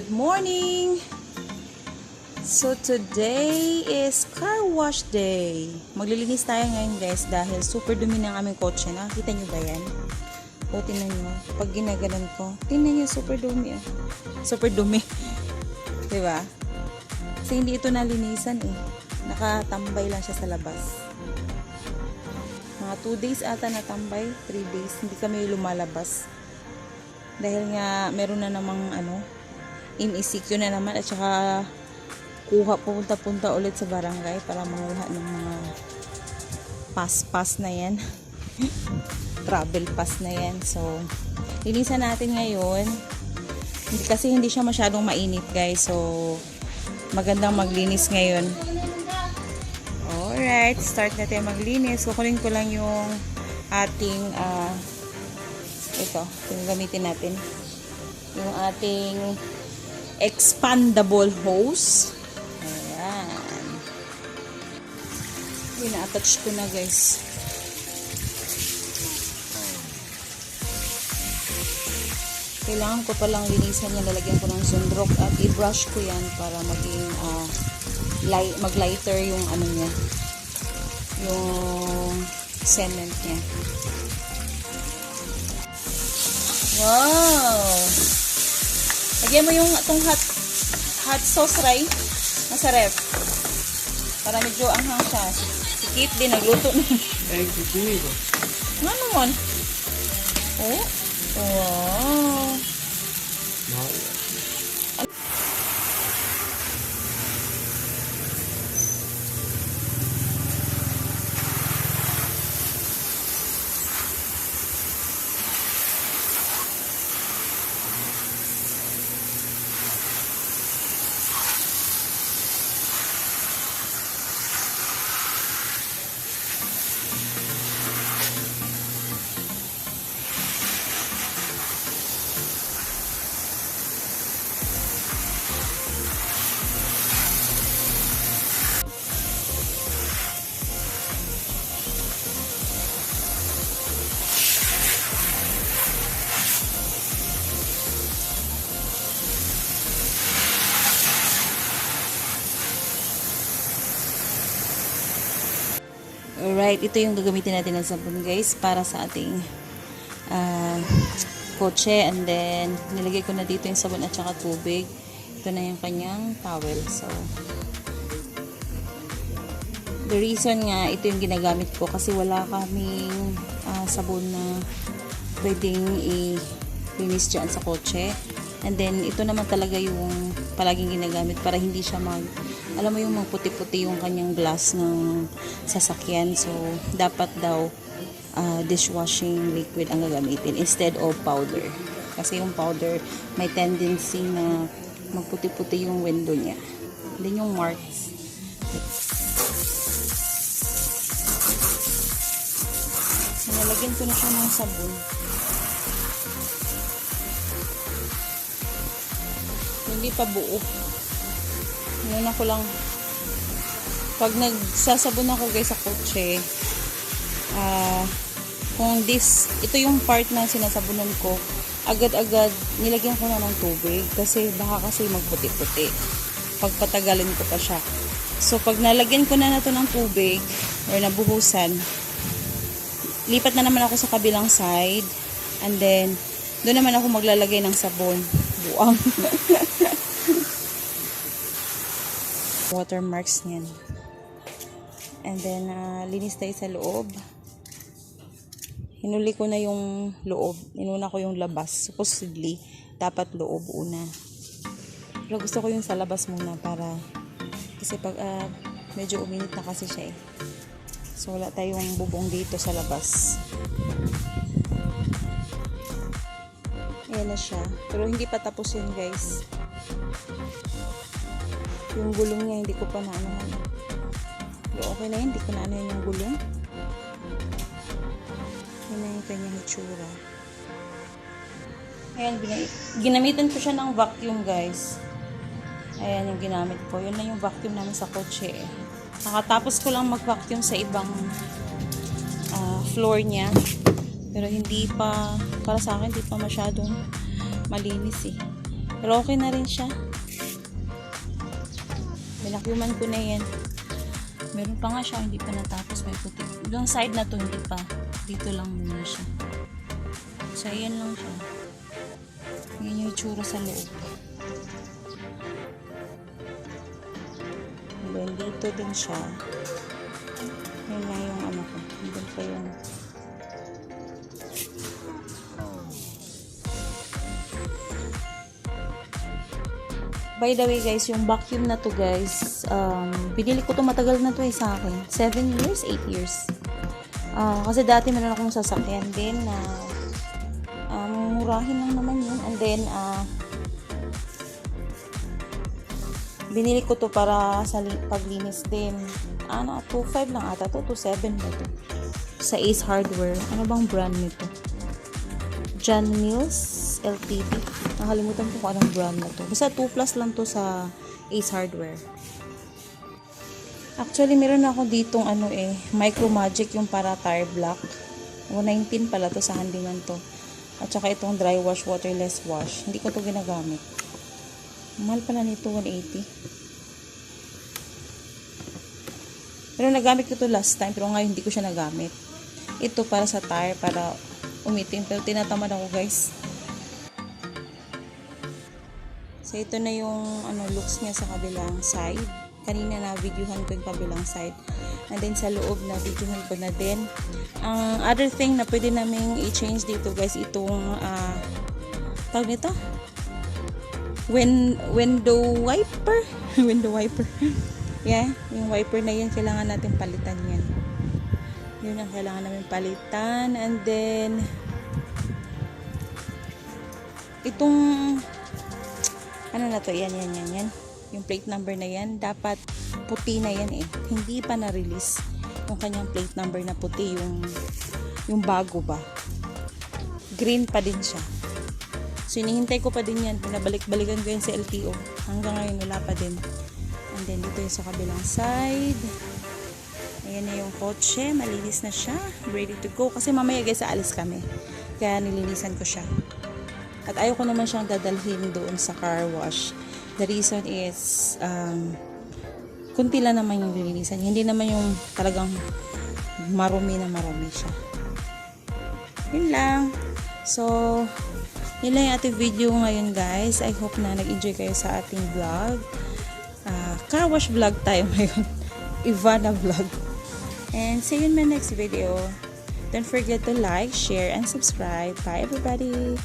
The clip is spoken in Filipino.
Good morning! So today is car wash day. Maglilinis tayo ngayon guys dahil super dumi ng aming kotse. Nakikita nyo ba yan? O tingnan nyo. Pag ginaganon ko, tingnan nyo super dumi. Super dumi. Diba? Kasi hindi ito nalinisan eh. Nakatambay lang siya sa labas. Mga 2 days ata natambay. 3 days. Hindi kami lumalabas. Dahil nga meron na namang in-ECQ na naman at saka pupunta ulit sa barangay para manguha ng mga pass na yan. Travel pass na yan. So, linisan natin ngayon. Kasi hindi siya masyadong mainit guys. So, magandang maglinis ngayon. Alright, start natin maglinis. Kukunin ko lang yung ating ito gamitin natin yung ating expandable hose. Ayan, ina-attach ko na guys. Kailangan ko palang linisan yan. Lalagyan ko ng sunrock at i-brush ko yan para maging mag-lighter yung niya, yung cement niya. Wow! Lagyan mo yung itong hot sauce ray nasa ref. Para medyo anghang siya. Si Kit din nagluto na. Eh, kikini ko. Ano naman? Oh? Wow! Alright, ito yung gagamitin natin ng sabon guys para sa ating kotse, and then nilagay ko na dito yung sabon at saka tubig. Ito na yung kanyang towel. So the reason nga ito yung ginagamit ko kasi wala kaming sabon na pwedeng i-linis dyan sa kotse, and then ito naman talaga yung palaging ginagamit para hindi siya alam mo yung magputi-puti yung kanyang glass ng sasakyan. So, dapat daw dishwashing liquid ang gagamitin instead of powder. Kasi yung powder may tendency na magputi-puti yung window niya. Then yung marks. Nalagyan ko na siya ng sabon. Hindi pa buo. Muna ko lang pag nagsasabon ako guys sa kotse, kung ito yung part na sinasabunan ko, agad-agad nilagyan ko na ng tubig kasi baka kasi magputi-puti pagpatagalin ko pa siya. So pag nalagyan ko na ito ng tubig or nabuhusan, lipat na naman ako sa kabilang side, and then doon naman ako maglalagay ng sabon. Buang watermarks niyan. And then linis tayo sa loob. Hinuli ko na yung loob, inuna ko yung labas. Supposedly dapat loob una, pero gusto ko yung sa labas muna para kasi pag medyo uminit na kasi siya eh. So wala tayong bubong dito sa labas. Ayan na siya, pero hindi pa tapos yun guys. Yung gulong niya hindi ko pa naanohan. Pero okay na yun, hindi ko naanohan yung gulong. Yan na yung kanyang itsura. Ayan, ginamitan ko siya ng vacuum guys. Ayan yung ginamit ko. Yun na yung vacuum namin sa kotse. Nakatapos ko lang mag-vacuum sa ibang floor niya. Pero hindi pa, para sa akin, hindi pa masyadong malinis eh. Pero okay na rin siya. Binakyuman ko na yan. Meron pa nga siya, hindi pa natapos. May puti. Yung side na to, hindi pa. Dito lang muna siya. So, ayan lang siya. Yan yung itsura sa loob. And then, dito din siya. Yan na yung ano ko. Doon pa yung by the way guys, yung vacuum na to guys, binili ko to matagal na to sa akin. 7 years, 8 years. Kasi dati meron akong sasakyan din na murahin lang naman yun. And then, binili ko to para sa paglinis din. 2.5 lang ata to, 2.7 ba to? Sa Ace Hardware. Ano bang brand nito? John Mills LTD. Nakalimutan ko kung anong brand na to. Basta 2 plus lang to sa Ace Hardware. Actually, meron ako ditong Micro Magic yung para tire block. 119 pala to sa handyman to. At saka itong dry wash, waterless wash. Hindi ko to ginagamit. Mahal pala nito, 180. Pero nagamit ko to last time, pero ngayon hindi ko siya nagamit. Ito para sa tire, para umitim. Pero tinatamad ako guys. So, ito na yung looks niya sa kabilang side. Kanina na videohan ko yung kabilang side. And then sa loob na videohan ko na din. Ang other thing na pwede naming i-change dito guys, itong tawag nito? Window wiper. Window wiper. Yeah, yung wiper na yun, kailangan natin palitan yan. Yun ang kailangan namin palitan. And then itong ano na to, yan. Yung plate number na yan, dapat puti na yan eh. Hindi pa na-release yung kanyang plate number na puti, yung bago ba. Green pa din siya. So, inihintay ko pa din yan. Pinabalik-balikan ko yan sa LTO. Hanggang ngayon, wala pa din. And then, dito yung sa kabilang side. Ayan na yung kotse. Malinis na siya. Ready to go. Kasi mamaya guys, aalis kami. Kaya nilinisan ko siya. At ayaw ko naman siyang dadalhin doon sa car wash. The reason is, kunti lang naman yung lilinisan. Hindi naman yung talagang marumi na marumi siya. Yun lang. So, yun lang yung ating video ngayon guys. I hope na nag-enjoy kayo sa ating vlog. Car wash vlog tayo ngayon. Ivana vlog. And see you in my next video. Don't forget to like, share, and subscribe. Bye everybody!